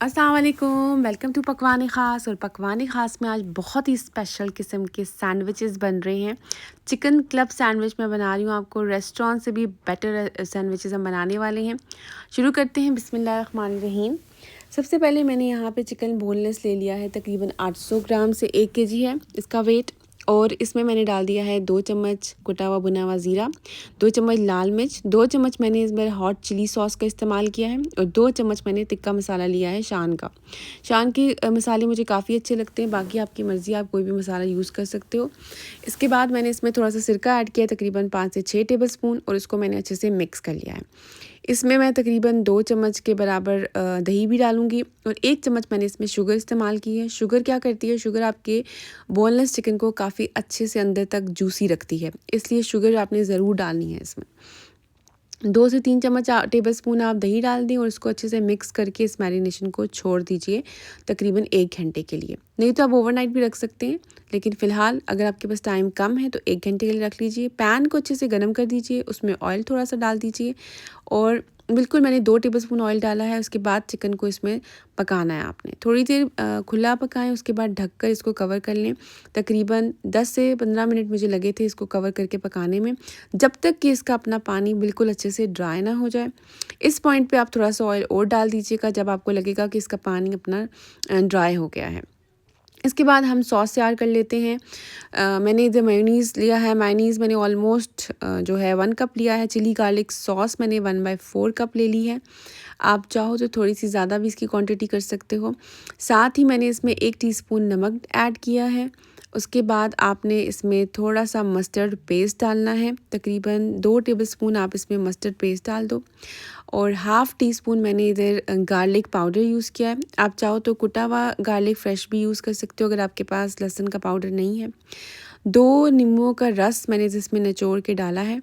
अस्सलाम वालेकुम, welcome to पकवान ख़ास। और पकवान ख़ास में आज बहुत ही स्पेशल किस्म के सैंडविचेस बन रहे हैं। चिकन क्लब सैंडविच मैं बना रही हूँ, आपको रेस्टोरेंट से भी बेटर सैंडविचेस हम बनाने वाले हैं। शुरू करते हैं, बिस्मिल्लाहिर्रहमानिर्रहीम। सबसे पहले मैंने यहाँ पे चिकन बोनलेस ले लिया है, तकरीबन 800 ग्राम से 1 केजी है इसका वेट। और इसमें मैंने डाल दिया है 2 चम्मच कुटा हुआ भुना हुआ ज़ीरा, 2 चम्मच लाल मिर्च, 2 चम्मच मैंने इसमें हॉट चिली सॉस का इस्तेमाल किया है और 2 चम्मच मैंने तिक्का मसाला लिया है शान का। शान के मसाले मुझे काफ़ी अच्छे लगते हैं, बाकी आपकी मर्ज़ी, आप कोई भी मसाला यूज़ कर सकते हो। इसके बाद मैंने इसमें थोड़ा सा सिरका ऐड किया है, तकरीबन 5 से 6 टेबल स्पून, और इसको मैंने अच्छे से मिक्स कर लिया है। इसमें मैं तकरीबन 2 चम्मच के बराबर दही भी डालूँगी और 1 चम्मच मैंने इसमें शुगर इस्तेमाल की है। शुगर क्या करती है, शुगर आपके बोनलेस चिकन को काफ़ी अच्छे से अंदर तक जूसी रखती है, इसलिए शुगर आपने ज़रूर डालनी है इसमें। 2 से 3 चम्मच टेबल स्पून आप दही डाल दें और इसको अच्छे से मिक्स करके इस मैरिनेशन को छोड़ दीजिए तकरीबन 1 घंटे के लिए। नहीं तो आप ओवरनाइट भी रख सकते हैं, लेकिन फ़िलहाल अगर आपके पास टाइम कम है तो 1 घंटे के लिए रख लीजिए। पैन को अच्छे से गर्म कर दीजिए, उसमें ऑयल थोड़ा सा डाल दीजिए और बिल्कुल मैंने 2 टेबलस्पून ऑयल डाला है। उसके बाद चिकन को इसमें पकाना है आपने। थोड़ी देर खुला पकाएं, उसके बाद ढककर इसको कवर कर लें। तकरीबन 10 से 15 मिनट मुझे लगे थे इसको कवर करके पकाने में, जब तक कि इसका अपना पानी बिल्कुल अच्छे से ड्राई ना हो जाए। इस पॉइंट पे आप थोड़ा सा ऑयल और डाल दीजिएगा जब आपको लगेगा कि इसका पानी अपना ड्राई हो गया है। इसके बाद हम सॉस तैयार कर लेते हैं। मैंने इधर मेयोनीज़ लिया है। मेयोनीज़ मैंने ऑलमोस्ट जो है 1 कप लिया है। चिली गार्लिक सॉस मैंने 1/4 कप ले ली है। आप चाहो तो थोड़ी सी ज़्यादा भी इसकी क्वांटिटी कर सकते हो। साथ ही मैंने इसमें 1 टीस्पून नमक ऐड किया है। उसके बाद आपने इसमें थोड़ा सा मस्टर्ड पेस्ट डालना है, तकरीबन 2 टेबलस्पून आप इसमें मस्टर्ड पेस्ट डाल दो। और हाफ़ टी स्पून मैंने इधर गार्लिक पाउडर यूज़ किया है। आप चाहो तो कुटा हुआ गार्लिक फ्रेश भी यूज़ कर सकते हो अगर आपके पास लहसुन का पाउडर नहीं है। 2 नींबुओं का रस मैंने इसमें निचोड़ के डाला है।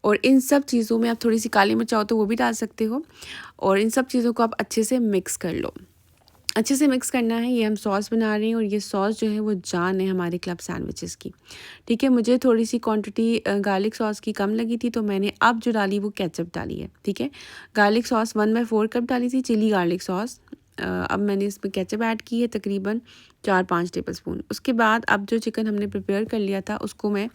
और इन सब चीज़ों में आप थोड़ी सी काली मिर्च चाहो तो वो भी डाल सकते हो, और इन सब चीज़ों को आप अच्छे से मिक्स कर लो। अच्छे से मिक्स करना है। ये हम सॉस बना रहे हैं और ये सॉस जो है वो जान है हमारे क्लब सैंडविचेस की। ठीक है, मुझे थोड़ी सी क्वांटिटी गार्लिक सॉस की कम लगी थी, तो मैंने अब जो डाली वो केचप डाली है। ठीक है, गार्लिक सॉस 1/4 कप डाली थी, चिली गार्लिक सॉस। अब मैंने इसमें केचप ऐड की है तकरीबन 4-5 टेबल स्पून। उसके बाद अब जो चिकन हमने प्रिपेयर कर लिया था उसको मैं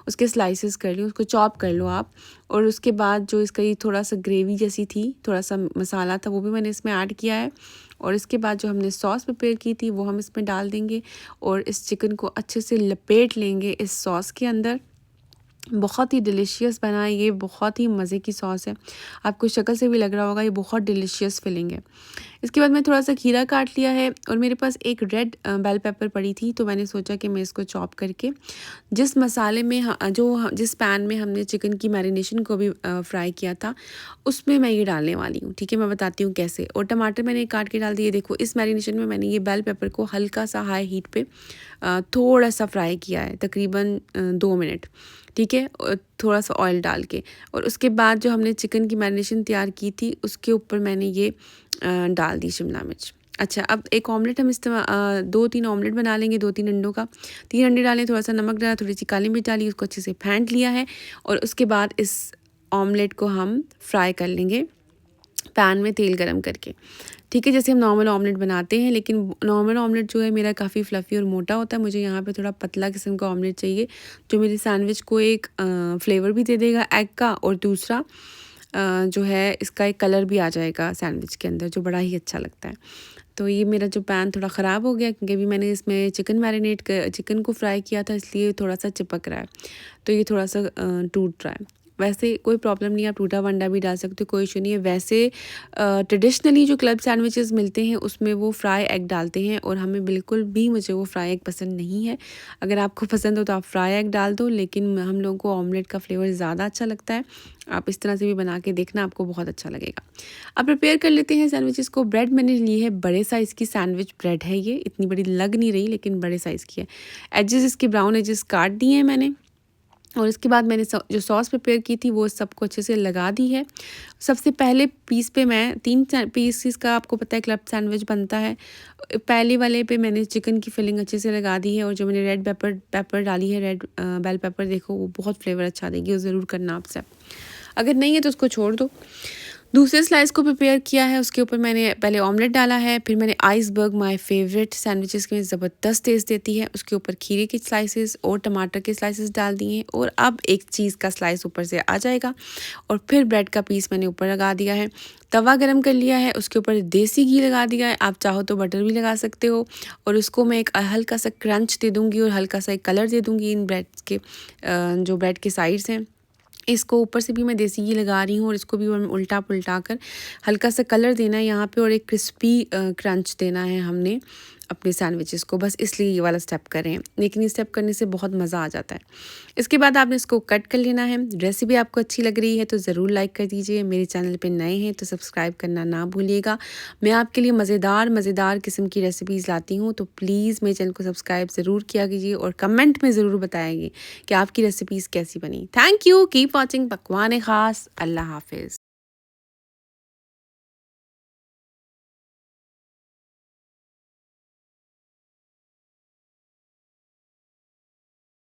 उसके स्लाइसेस कर लूँ, उसको चॉप कर लो आप। और उसके बाद जो इसका ये थोड़ा सा ग्रेवी जैसी थी, थोड़ा सा मसाला था, वो भी मैंने इसमें ऐड किया है। और इसके बाद जो हमने सॉस प्रिपेयर की थी वो हम इसमें डाल देंगे और इस चिकन को अच्छे से लपेट लेंगे इस सॉस के अंदर। बहुत ही डिलीशियस बना है ये, बहुत ही मज़े की सॉस है। आपको शक्ल से भी लग रहा होगा ये बहुत डिलीशियस फीलिंग है। इसके बाद मैं थोड़ा सा खीरा काट लिया है और मेरे पास एक रेड बेल पेपर पड़ी थी, तो मैंने सोचा कि मैं इसको चॉप करके जिस मसाले में जिस पैन में हमने चिकन की मैरिनेशन को भी फ्राई किया था उसमें मैं ये डालने वाली हूँ। ठीक है, मैं बताती हूँ कैसे। और टमाटर मैंने काट के डाल दिए। देखो, इस मैरिनेशन में मैंने ये बेल पेपर को हल्का सा हाई हीट पे थोड़ा सा फ्राई किया है, तकरीबन 2 मिनट। ठीक है, और थोड़ा सा ऑयल डाल के। और उसके बाद जो हमने चिकन की मैरिनेशन तैयार की थी उसके ऊपर मैंने ये डाल दी शिमला मिर्च। अच्छा, अब एक ऑमलेट हम 2-3 ऑमलेट बना लेंगे, 2-3 अंडों का। 3 अंडे डालें, थोड़ा सा नमक डाला, थोड़ी सी काली मिर्च डाली, उसको अच्छे से फेंट लिया है। और उसके बाद इस ऑमलेट को हम फ्राई कर लेंगे पैन में तेल गरम करके। ठीक है, जैसे हम नॉर्मल ऑमलेट बनाते हैं, लेकिन नॉर्मल ऑमलेट जो है मेरा काफ़ी फ्लफ़ी और मोटा होता है। मुझे यहाँ पे थोड़ा पतला किस्म का ऑमलेट चाहिए जो मेरे सैंडविच को एक फ्लेवर भी दे देगा एग का, और दूसरा जो है इसका एक कलर भी आ जाएगा सैंडविच के अंदर, जो बड़ा ही अच्छा लगता है। तो ये मेरा जो पैन थोड़ा ख़राब हो गया क्योंकि अभी मैंने इसमें चिकन को फ्राई किया था, इसलिए थोड़ा सा चिपक रहा है, तो ये थोड़ा सा टूट रहा है। वैसे कोई प्रॉब्लम नहीं है, आप टूटा वंडा भी डाल सकते हो, कोई इशू नहीं है। वैसे ट्रेडिशनली जो क्लब सैंडविचेस मिलते हैं उसमें वो फ्राई एग डालते हैं, और हमें बिल्कुल भी मुझे वो फ्राई एग पसंद नहीं है। अगर आपको पसंद हो तो आप फ्राई एग डाल दो, लेकिन हम लोगों को ऑमलेट का फ्लेवर ज़्यादा अच्छा लगता है। आप इस तरह से भी बना के देखना, आपको बहुत अच्छा लगेगा। अब प्रिपेयर कर लेते हैं सैंडविचेस को। ब्रेड मैंने ली है, बड़े साइज़ की सैंडविच ब्रेड है ये, इतनी बड़ी लग नहीं रही लेकिन बड़े साइज़ की है। एजेस इसके ब्राउन एजेस काट दिए हैं मैंने। और इसके बाद मैंने जो सॉस प्रिपेयर की थी वो सबको अच्छे से लगा दी है। सबसे पहले पीस पे मैं 3 पीसेस का, आपको पता है क्लब सैंडविच बनता है। पहले वाले पे मैंने चिकन की फिलिंग अच्छे से लगा दी है, और जो मैंने रेड पेपर डाली है, रेड बेल पेपर, देखो वो बहुत फ्लेवर अच्छा देगी, वो ज़रूर करना आपसे। अगर नहीं है तो उसको छोड़ दो। दूसरे स्लाइस को प्रिपेयर किया है, उसके ऊपर मैंने पहले ऑमलेट डाला है, फिर मैंने आइसबर्ग माय फेवरेट सैंडविचेस के ज़बरदस्त टेस्ट देती है, उसके ऊपर खीरे की स्लाइसेस और टमाटर के स्लाइसेस डाल दिए हैं और अब एक चीज़ का स्लाइस ऊपर से आ जाएगा और फिर ब्रेड का पीस मैंने ऊपर लगा दिया है। तवा गरम कर लिया है, उसके ऊपर देसी घी लगा दिया है, आप चाहो तो बटर भी लगा सकते हो और उसको मैं एक हल्का सा क्रंच दे दूँगी और हल्का सा एक कलर दे दूँगी इन ब्रेड के जो ब्रेड के साइड्स हैं। इसको ऊपर से भी मैं देसी घी लगा रही हूँ और इसको भी उल्टा पुल्टा कर हल्का सा कलर देना है यहाँ पे और एक क्रिस्पी क्रंच देना है हमने अपने सैंडविचेस को, बस इसलिए ये वाला स्टेप करें, लेकिन ये स्टेप करने से बहुत मज़ा आ जाता है। इसके बाद आपने इसको कट कर लेना है। रेसिपी आपको अच्छी लग रही है तो ज़रूर लाइक कर दीजिए, मेरे चैनल पे नए हैं तो सब्सक्राइब करना ना भूलिएगा। मैं आपके लिए मज़ेदार किस्म की रेसिपीज़ लाती हूँ, तो प्लीज़ मेरे चैनल को सब्सक्राइब ज़रूर किया कीजिए और कमेंट में ज़रूर बताएंगे कि आपकी रेसिपीज़ कैसी बनी। थैंक यू, कीप वॉचिंग पकवान ख़ास। अल्लाह हाफिज़।